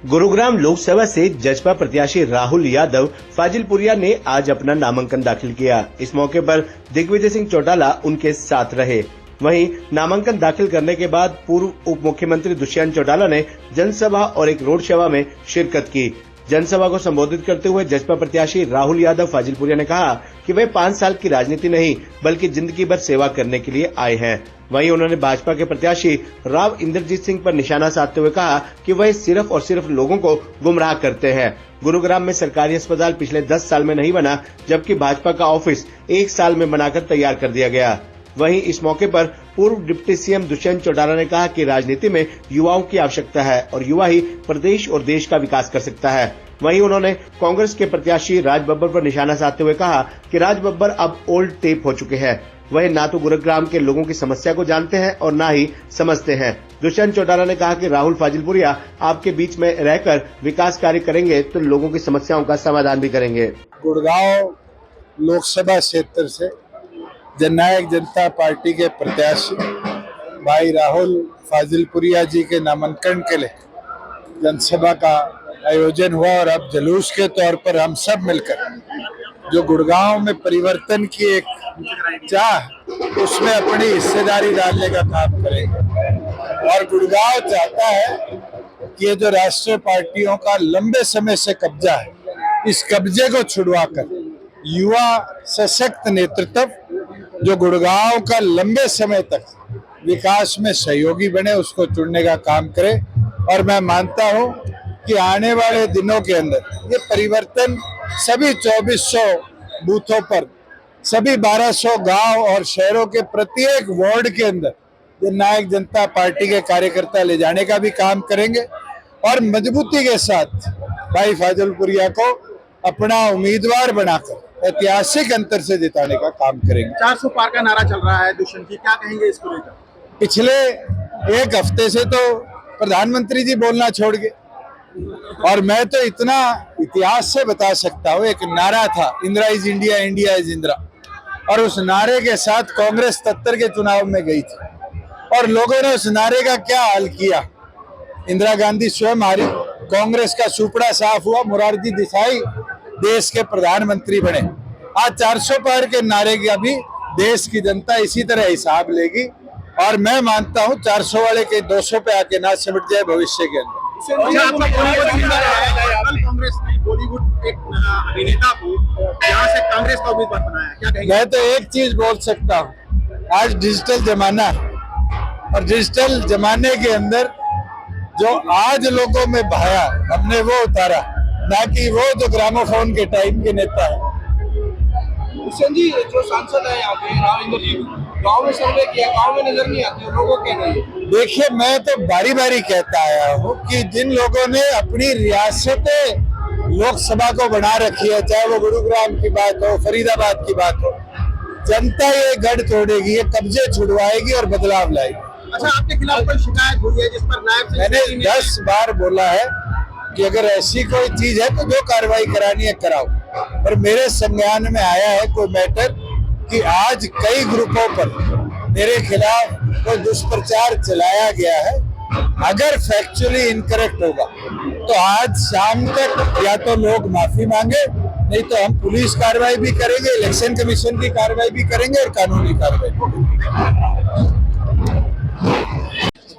गुरुग्राम लोकसभा से जसपा प्रत्याशी राहुल यादव फाजिलपुरिया ने आज अपना नामांकन दाखिल किया। इस मौके पर दिग्विजय सिंह चौटाला उनके साथ रहे। वहीं नामांकन दाखिल करने के बाद पूर्व उप मुख्यमंत्री दुष्यंत चौटाला ने जनसभा और एक रोड शो में शिरकत की। जनसभा को संबोधित करते हुए जसपा प्रत्याशी राहुल यादव फाजिलपुरिया ने कहा कि वे 5 साल की राजनीति नहीं बल्कि जिंदगी भर सेवा करने के लिए आए हैं। वहीं उन्होंने भाजपा के प्रत्याशी राव इंद्रजीत सिंह पर निशाना साधते हुए कहा कि वह सिर्फ और सिर्फ लोगों को गुमराह करते हैं। गुरुग्राम में सरकारी अस्पताल पिछले 10 साल में नहीं बना, जबकि भाजपा का ऑफिस 1 साल में बनाकर तैयार कर दिया गया। वहीं इस मौके पर पूर्व डिप्टी सीएम दुष्यंत चौटाला ने कहा कि राजनीति में युवाओं की आवश्यकता है और युवा ही प्रदेश और देश का विकास कर सकता है। वहीं उन्होंने कांग्रेस के प्रत्याशी राज बब्बर पर निशाना साधते हुए कहा कि राज बब्बर अब ओल्ड टेप हो चुके हैं। वह ना तो गुरुग्राम के लोगों की समस्या को जानते हैं और ना ही समझते हैं। दुष्यंत चौटाला ने कहा कि राहुल फाजिलपुरिया आपके बीच में रहकर विकास कार्य करेंगे तो लोगों की समस्याओं का समाधान भी करेंगे। गुड़गांव लोकसभा क्षेत्र से जननायक जनता पार्टी के प्रत्याशी भाई राहुल फाजिलपुरिया जी के नामांकन के लिए जनसभा का आयोजन हुआ और अब जुलूस के तौर पर हम सब मिलकर जो गुड़गांव में परिवर्तन की एक चाह उसमें अपनी हिस्सेदारी डालने का काम करेंगे। और गुड़गांव चाहता है कि ये जो राष्ट्रीय पार्टियों का लंबे समय से कब्जा है, इस कब्जे को छुड़वाकर युवा सशक्त नेतृत्व जो गुड़गांव का लंबे समय तक विकास में सहयोगी बने, उसको चुनने का काम करे। और मैं मानता हूं कि आने वाले दिनों के अंदर ये परिवर्तन सभी 2400 बूथों पर, सभी 1200 गांव और शहरों के प्रत्येक वार्ड के अंदर जननायक जनता पार्टी के कार्यकर्ता ले जाने का भी काम करेंगे और मजबूती के साथ भाई फाजिलपुरिया को अपना उम्मीदवार बनाकर ऐतिहासिक अंतर से जिताने का काम करेंगे। 400 पार का नारा चल रहा है दुष्यंत जी, क्या कहेंगे इसको लेकर? पिछले एक हफ्ते से तो प्रधानमंत्री जी बोलना छोड़ गए और मैं तो इतना इतिहास से बता सकता हूँ, एक नारा था Indira is India, India is Indira, और उस नारे के साथ कांग्रेस 77 के चुनाव में गई थी और लोगों ने उस नारे का क्या हाल किया। इंदिरा गांधी स्वयं हारी, कांग्रेस का सुपड़ा साफ हुआ, मोरारजी देसाई देश के प्रधानमंत्री बने। आज 400 पार के नारे का भी देश की जनता इसी तरह हिसाब लेगी और मैं मानता हूं 400 वाले के 200 पे आके ना सिमट जाए भविष्य के अंदर। कांग्रेस ने बॉलीवुड एक अभिनेता को यहाँ से कांग्रेस का उम्मीदवार बनाया, क्या कहेंगे? मैं तो एक चीज बोल सकता हूँ, आज डिजिटल जमाना है और डिजिटल जमाने के अंदर जो आज लोगों में भाया हमने वो उतारा, ना कि वो जो ग्रामोफोन के टाइम के नेता है। दुष्यंत जी जो सांसद है यहाँ पे राव इंद्रजीत, गाँव में सर्वे किया, गाँव में नजर नहीं आते, लोगों के नहीं। देखिए, मैं तो बारी बारी कहता आया हूँ कि जिन लोगों ने अपनी रियासतें लोकसभा को बना रखी है, चाहे वो गुरुग्राम की बात हो, फरीदाबाद की बात हो, जनता ये गढ़ तोड़ेगी, ये कब्जे छुड़वाएगी और बदलाव लाएगी। अच्छा, आपके खिलाफ कोई शिकायत हुई है जिस पर नायब? मैंने 10 बार बोला है कि अगर ऐसी कोई चीज है तो जो कार्रवाई करानी है कराओ, पर मेरे संज्ञान में आया है कोई मैटर कि आज कई ग्रुपों पर मेरे खिलाफ कोई दुष्प्रचार चलाया गया है। अगर फैक्चुअली इनकरेक्ट होगा तो आज शाम तक या तो लोग माफी मांगे, नहीं तो हम पुलिस कार्रवाई भी करेंगे, इलेक्शन कमीशन की कार्रवाई भी करेंगे और कानूनी कार्रवाई करेंगे।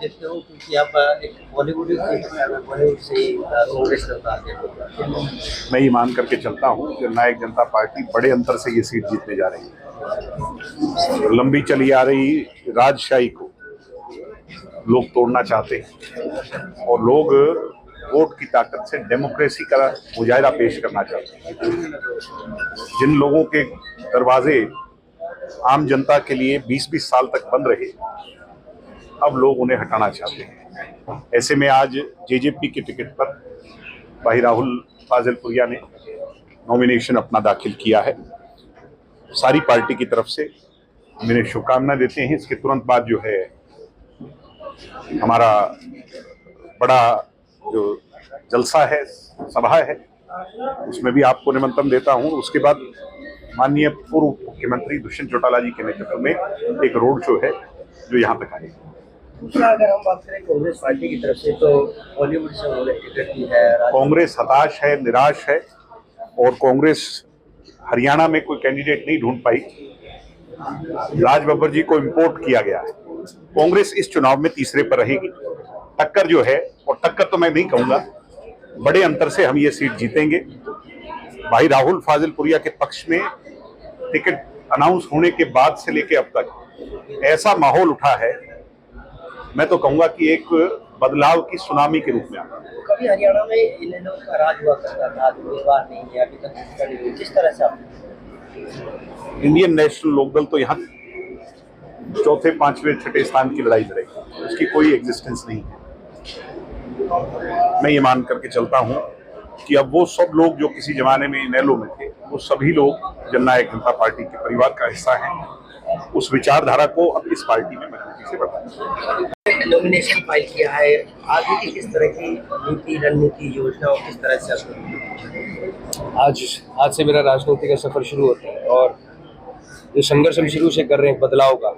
देखते हो क्योंकि आप एक बॉलीवुड से कांग्रेस मैं ये मान करके चलता हूँ कि जननायक जनता पार्टी बड़े अंतर से ये सीट जीतने जा रही है। लंबी चली आ रही राजशाही को लोग तोड़ना चाहते हैं और लोग वोट की ताकत से डेमोक्रेसी का मुजाहिरा पेश करना चाहते हैं। जिन लोगों के दरवाजे आम जनता के लिए 20-20 साल तक बंद रहे, अब लोग उन्हें हटाना चाहते हैं। ऐसे में आज जेजेपी की टिकट पर भाई राहुल फाजिलपुरिया ने नॉमिनेशन अपना दाखिल किया है। सारी पार्टी की तरफ से हम इन्हें शुभकामनाएं देते हैं। इसके तुरंत बाद जो है हमारा बड़ा जो जलसा है, सभा है, उसमें भी आपको निमंत्रण देता हूं। उसके बाद माननीय पूर्व मुख्यमंत्री दुष्यंत चौटाला जी के नेतृत्व में एक रोड शो है जो यहाँ तक आएगा। दूसरा अगर हम बात करें कांग्रेस पार्टी की तरफ से तो बॉलीवुड से उन्होंने टिकट दी है। कांग्रेस हताश है, निराश है और कांग्रेस हरियाणा में कोई कैंडिडेट नहीं ढूंढ पाई। राज बब्बर जी को इंपोर्ट किया गया है। कांग्रेस इस चुनाव में तीसरे पर रहेगी। टक्कर जो है, और टक्कर तो मैं नहीं कहूंगा, बड़े अंतर से हम ये सीट जीतेंगे। भाई राहुल फाजिलपुरिया के पक्ष में टिकट अनाउंस होने के बाद से लेके अब तक ऐसा माहौल उठा है, मैं तो कहूंगा कि एक बदलाव की सुनामी के रूप में आता है। कभी हरियाणा में इन लोगों का राज हुआ करता था, उम्मीदवार नहीं है अभी तक, किस तरह से आप इंडियन नेशनल लोकदल तो यहाँ चौथे, पांचवें, छठे स्थान की लड़ाई लड़ेगी, उसकी कोई एग्जिस्टेंस नहीं है। मैं ये मान करके चलता हूँ कि अब वो सब लोग जो किसी जमाने में इनेलो में थे, वो सभी लोग जननायक जनता पार्टी के परिवार का हिस्सा हैं। उस विचारधारा को अब इस पार्टी में मजबूती से बढ़ाएं। नॉमिनेशन फाइल किया है, आगे की किस तरह की नीति, रणनीति, योजना और किस तरह से आज से मेरा राजनीति का सफर शुरू होता है और जो संघर्ष हम शुरू से कर रहे हैं बदलाव का,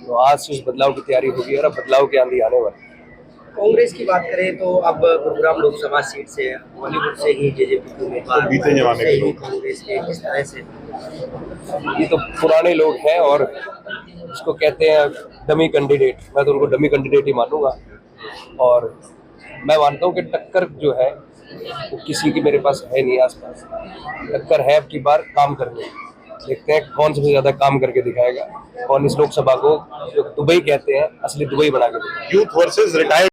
तो आज से उस बदलाव की तैयारी होगी और अब बदलाव की आंधी आने वाली। कांग्रेस की बात करें तो अब गुरुग्राम लोकसभा सीट से बॉलीवुड से ही जेजेपी के उम्मीदवार, बीते जमाने के लोग, कांग्रेस के किस तरह से, ये तो पुराने लोग हैं और इसको कहते हैं डमी कैंडिडेट। मैं तो उनको डमी कैंडिडेट ही मानूंगा और मैं मानता हूँ कि टक्कर जो है वो किसी की मेरे पास है नहीं आसपास। टक्कर है अब की बार काम करने, देखते हैं कौन सबसे ज्यादा काम करके दिखाएगा, कौन इस लोकसभा को जो दुबई कहते हैं असली दुबई बना के दिखाएगा। Youth versus retired